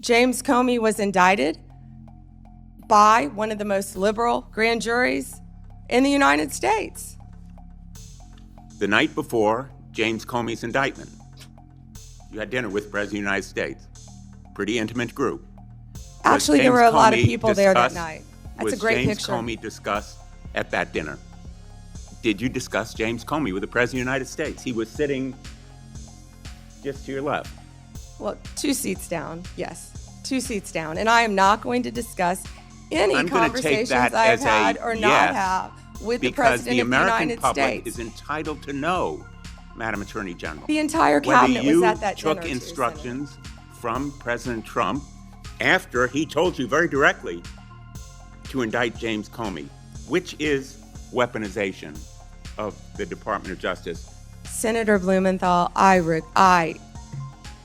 James Comey was indicted by one of the most liberal grand juries in the United States. The night before James Comey's indictment, you had dinner with the President of the United States. Pretty intimate group. Actually, there were a lot of people there that night. That's a great James picture. Comey discussed at that dinner? Did you discuss James Comey with the President of the United States? He was sitting just to your left. Well, 2 seats down, yes. 2 seats down. And I am not going to discuss any conversations I've had or not have with the President of the United States. Because the American public is entitled to know, Madam Attorney General. The entire cabinet was at that dinner. Whether you took instructions from President Trump after he told you very directly to indict James Comey, which is weaponization of the Department of Justice. Senator Blumenthal, I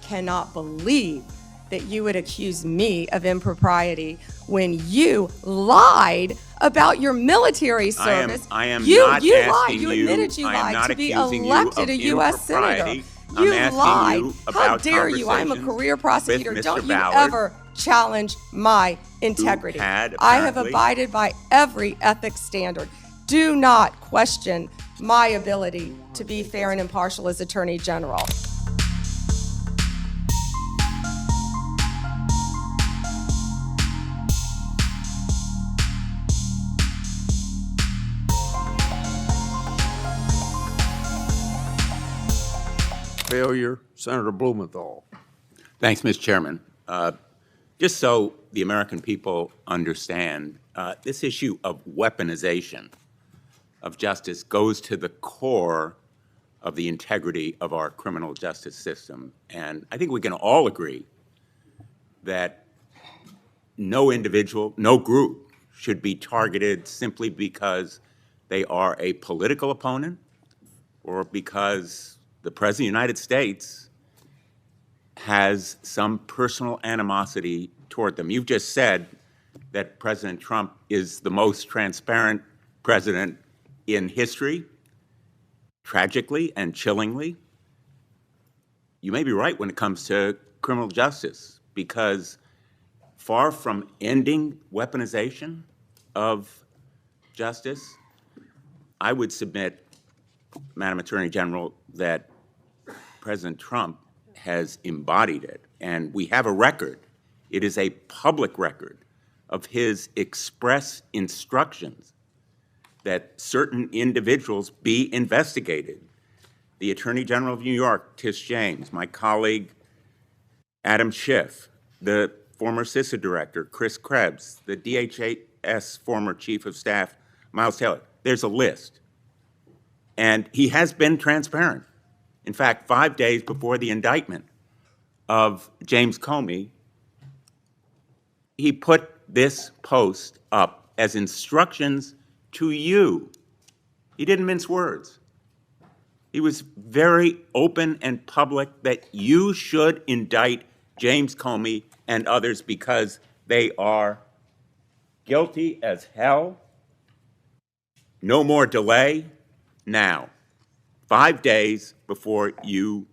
cannot believe that you would accuse me of impropriety when you lied about your military service. I am you not lied. asking You you. admitted you I am lied not to be accusing you elected of a U.S. senator. impropriety. You I'm asking lied. you How about dare you? I'm a conversations career prosecutor. with Don't Mr. you Ballard, ever challenge my integrity. I have abided by every ethics standard. Do not question my ability to be fair and impartial as Attorney General. Failure, Senator Blumenthal. Thanks, Mr. Chairman. Just so the American people understand, this issue of weaponization of justice goes to the core of the integrity of our criminal justice system. And I think we can all agree that no individual, no group should be targeted simply because they are a political opponent or because the President of the United States has some personal animosity toward them. You've just said that President Trump is the most transparent president in history, tragically and chillingly. You may be right when it comes to criminal justice, because far from ending weaponization of justice, I would submit, Madam Attorney General, that President Trump has embodied it. And we have a record. It is a public record of his express instructions that certain individuals be investigated. The Attorney General of New York, Tish James, my colleague Adam Schiff, the former CISA director, Chris Krebs, the DHS former Chief of Staff, Miles Taylor. There's a list. And he has been transparent. In fact, 5 days before the indictment of James Comey, he put this post up as instructions to you. He didn't mince words. He was very open and public that you should indict James Comey and others because they are guilty as hell. No more delay. Now, 5 days before you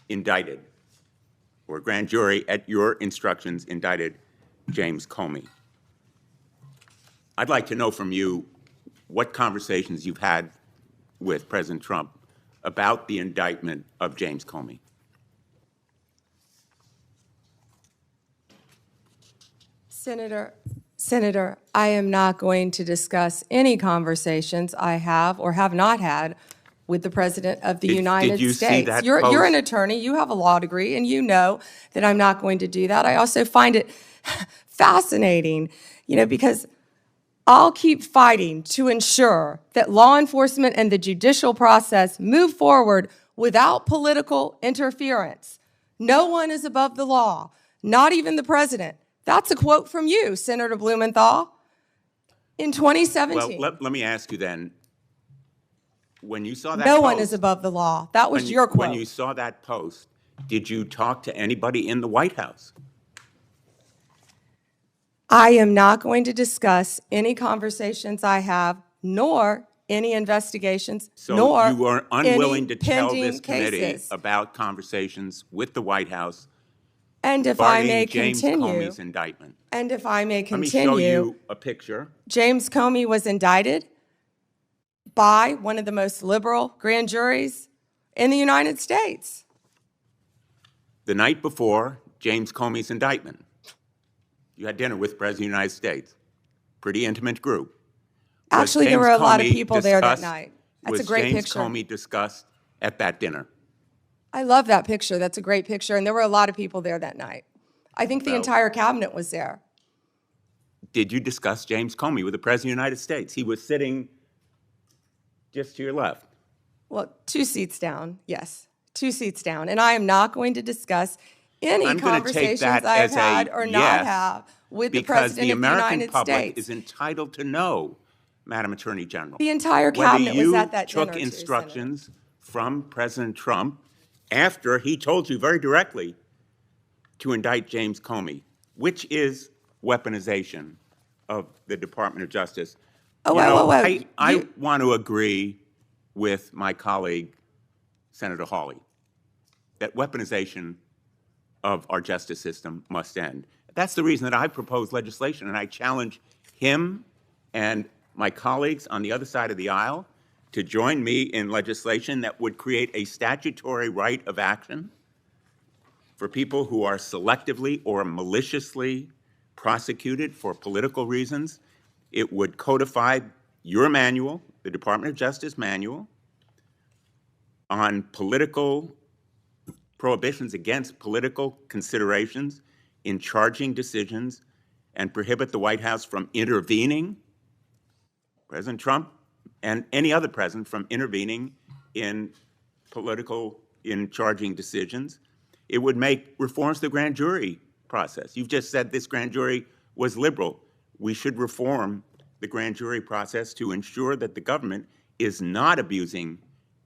indicted, or grand jury at your instructions indicted James Comey. I'd like to know from you what conversations you've had with President Trump about the indictment of James Comey. Senator, I am not going to discuss any conversations I have or have not had with the President of the United did you States. See that you're post? an attorney, you have a law degree, and you know that I'm not going to do that. I also find it fascinating, because I'll keep fighting to ensure that law enforcement and the judicial process move forward without political interference. No one is above the law, not even the president. That's a quote from you, Senator Blumenthal, in 2017. Well, let me ask you then, when you saw that No post, one is above the law. That was your quote. When you saw that post, did you talk to anybody in the White House? I am not going to discuss any conversations I have, nor any investigations, nor you are unwilling any to tell pending this committee cases. about conversations with the White House And if I may regarding James continue, Comey's indictment. and if I may Let me show continue, you a picture. James Comey was indicted by one of the most liberal grand juries in the United States. The night before James Comey's indictment, you had dinner with the President of the United States. Pretty intimate group. Was Actually, there James were a lot of Comey people there that discussed- night. That's a great Was James picture. Comey discussed at that dinner? I love that picture. That's a great picture. And there were a lot of people there that night. I think the Well- entire cabinet was there. Did you discuss James Comey with the President of the United States? He was sitting just to your left. Well, 2 seats down, yes, 2 seats down. And I am not going to discuss any I'm going to take conversations that I've as a had or not yes, have with the because President the of the American United public States. is entitled to know, Madam Attorney General. The entire cabinet was at that dinner, Whether too, you took instructions from President Trump after he told you very directly to indict James Comey, which is weaponization of the Department of Justice. Oh, You know, whoa. I want to agree with my colleague, Senator Hawley, that weaponization of our justice system must end. That's the reason that I proposed legislation, and I challenge him and my colleagues on the other side of the aisle to join me in legislation that would create a statutory right of action for people who are selectively or maliciously prosecuted for political reasons. It would codify your manual, the Department of Justice manual, on political prohibitions against political considerations in charging decisions, and prohibit the White House from intervening, President Trump and any other president from intervening in charging decisions. It would make reforms to the grand jury process. You've just said this grand jury was liberal. We should reform the grand jury process to ensure that the government is not abusing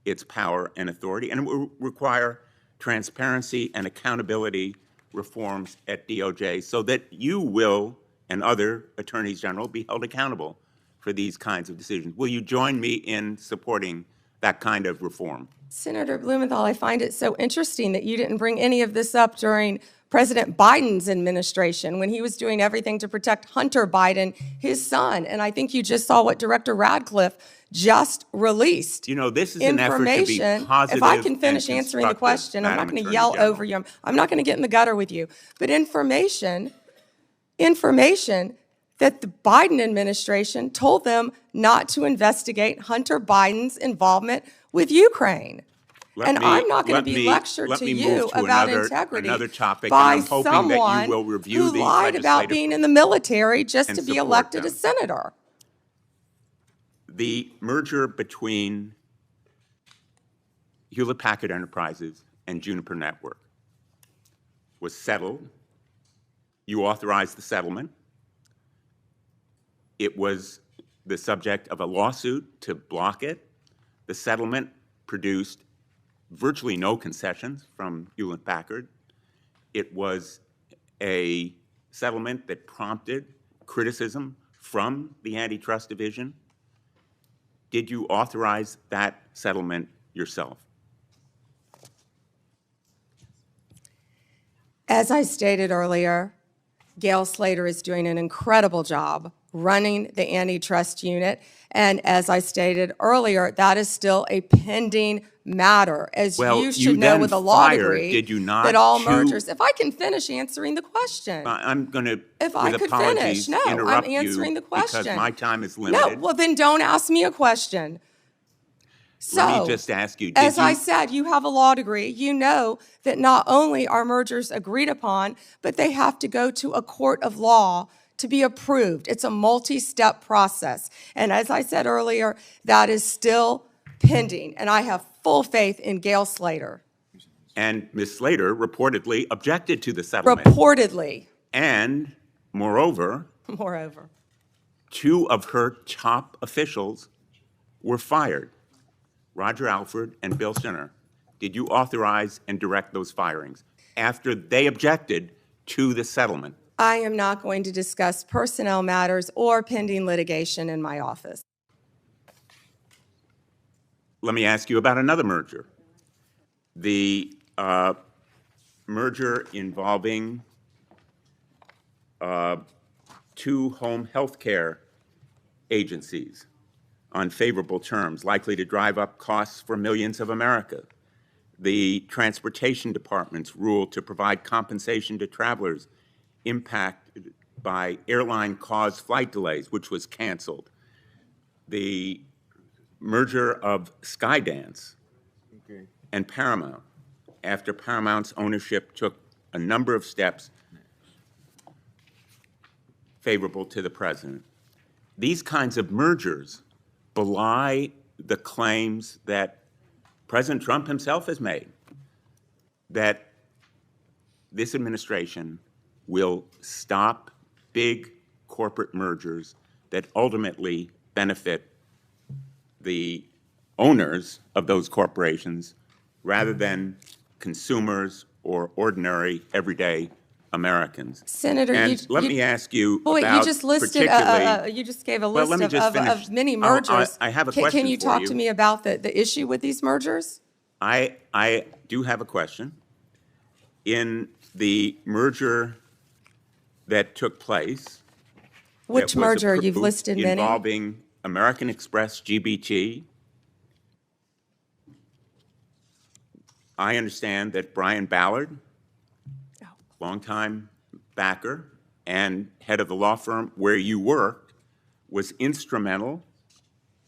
its power and authority, and it will require transparency and accountability reforms at DOJ so that you will and other attorneys general be held accountable for these kinds of decisions. Will you join me in supporting that kind of reform? Senator Blumenthal, I find it so interesting that you didn't bring any of this up during President Biden's administration when he was doing everything to protect Hunter Biden, his son. And I think you just saw what Director Radcliffe just released. You know, this is an effort to be positive. If I can finish and answering the question, I'm not Madam going to Attorney yell General. over you. I'm not going to get in the gutter with you. But information that the Biden administration told them not to investigate Hunter Biden's involvement with Ukraine. I'm not going to be lectured to you about integrity by someone who lied about being in the military just to be elected a senator. The merger between Hewlett Packard Enterprises and Juniper Network was settled. You authorized the settlement. It was the subject of a lawsuit to block it. The settlement produced virtually no concessions from Hewlett Packard. It was a settlement that prompted criticism from the Antitrust Division. Did you authorize that settlement yourself? As I stated earlier, Gail Slater is doing an incredible job running the antitrust unit. And as I stated earlier, that is still a pending matter. As you should know with a law degree, did you not, that all mergers. If I can finish answering the question. I'm going to, If I could finish. No, interrupt I'm answering the question. because my time is limited. No, well then don't ask me a question. So, let me just ask you, as I said, you have a law degree. You know that not only are mergers agreed upon, but they have to go to a court of law to be approved. It's a multi-step process. And as I said earlier, that is still pending. And I have full faith in Gail Slater. And Ms. Slater reportedly objected to the settlement. Reportedly. And moreover, Moreover. 2 of her top officials were fired, Roger Alford and Bill Sinner. Did you authorize and direct those firings after they objected to the settlement? I am not going to discuss personnel matters or pending litigation in my office. Let me ask you about another merger. The merger involving two home health care agencies on favorable terms, likely to drive up costs for millions of America. The Transportation Department's rule to provide compensation to travelers impacted by airline-caused flight delays, which was canceled. The merger of Skydance and Paramount, after Paramount's ownership took a number of steps favorable to the president. These kinds of mergers belie the claims that President Trump himself has made, that this administration will stop big corporate mergers that ultimately benefit the owners of those corporations rather than consumers or ordinary, everyday Americans. Senator, and let me ask you wait, about you just listed, you just gave a Well, list let me just finish. of many mergers. I have a question Can you for talk you. to me about the issue with these mergers? I do have a question. In the merger that took place, Which that was merger? You've approved listed many. involving American Express GBT, I understand that Brian Ballard, longtime backer and head of the law firm where you worked, was instrumental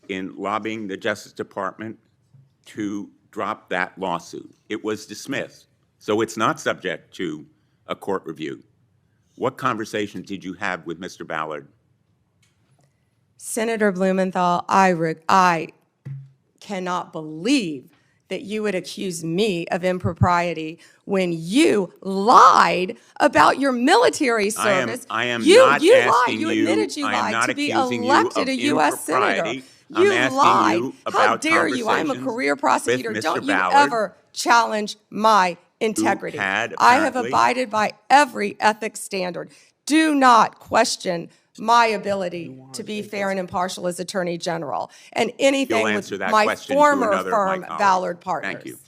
in lobbying the Justice Department to drop that lawsuit. It was dismissed, so it's not subject to a court review. What conversations did you have with Mr. Ballard? Senator Blumenthal, I cannot believe that you would accuse me of impropriety when you lied about your military service. I am you not lied. asking You you. admitted you I am lied not to be accusing you elected of a U.S. senator. impropriety. I'm You asking lied. you How about dare you? I'm a conversations career prosecutor. with Mr. Don't you Ballard, ever challenge my integrity. had I have apparently- abided by every ethics standard. Do not question my ability to be fair and impartial as Attorney General, and anything answer with that my question to former another of my firm, colleagues. Ballard Partners. Thank you.